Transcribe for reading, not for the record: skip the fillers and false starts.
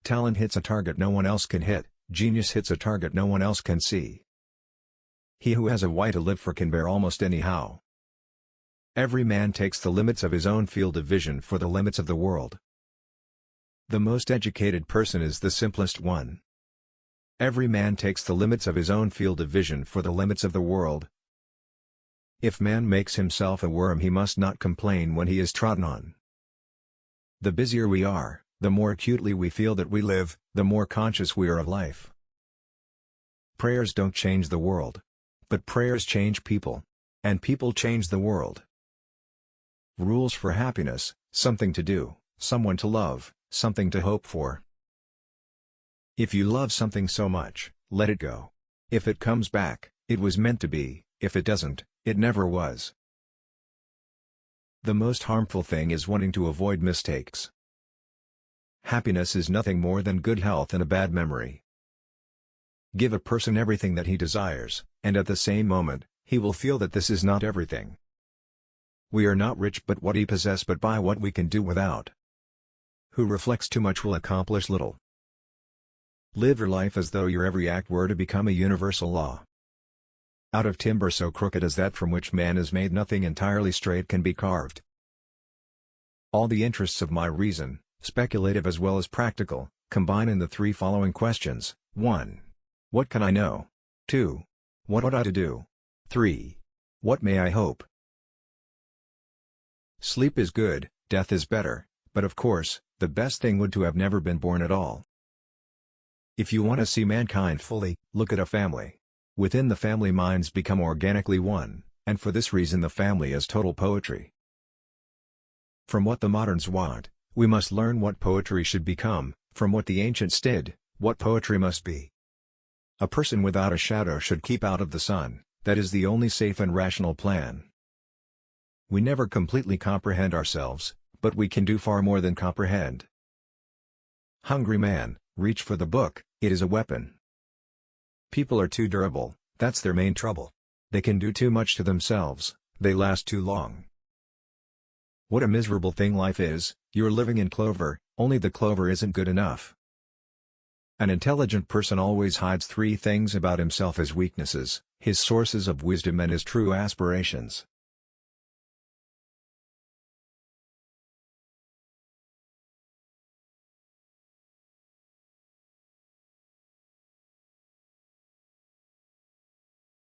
Talent hits a target no one else can hit, genius hits a target no one else can see. He who has a why to live for can bear almost any how. Every man takes the limits of his own field of vision for the limits of the world. The most educated person is the simplest one. Every man takes the limits of his own field of vision for the limits of the world. If man makes himself a worm, he must not complain when he is trodden on. The busier we are, the more acutely we feel that we live, the more conscious we are of life. Prayers don't change the world. But prayers change people. And people change the world. Rules for happiness: something to do, someone to love, something to hope for. If you love something so much, let it go. If it comes back, it was meant to be. If it doesn't, it never was. The most harmful thing is wanting to avoid mistakes. Happiness is nothing more than good health and a bad memory. Give a person everything that he desires, and at the same moment, he will feel that this is not everything. We are not rich by what we possess but by what we can do without. Who reflects too much will accomplish little. Live your life as though your every act were to become a universal law. Out of timber so crooked as that from which man is made, nothing entirely straight can be carved. All the interests of my reason, speculative as well as practical, combine in the three following questions. 1. What can I know? 2. What ought I to do? 3. What may I hope? Sleep is good, death is better, but of course, the best thing would to have never been born at all. If you want to see mankind fully, look at a family. Within the family minds become organically one, and for this reason the family is total poetry. From what the moderns want, we must learn what poetry should become, from what the ancients did, what poetry must be. A person without a shadow should keep out of the sun, that is the only safe and rational plan. We never completely comprehend ourselves, but we can do far more than comprehend. Hungry man, reach for the book, it is a weapon. People are too durable, that's their main trouble. They can do too much to themselves, they last too long. What a miserable thing life is, you're living in clover, only the clover isn't good enough. An intelligent person always hides three things about himself: his weaknesses, his sources of wisdom and his true aspirations.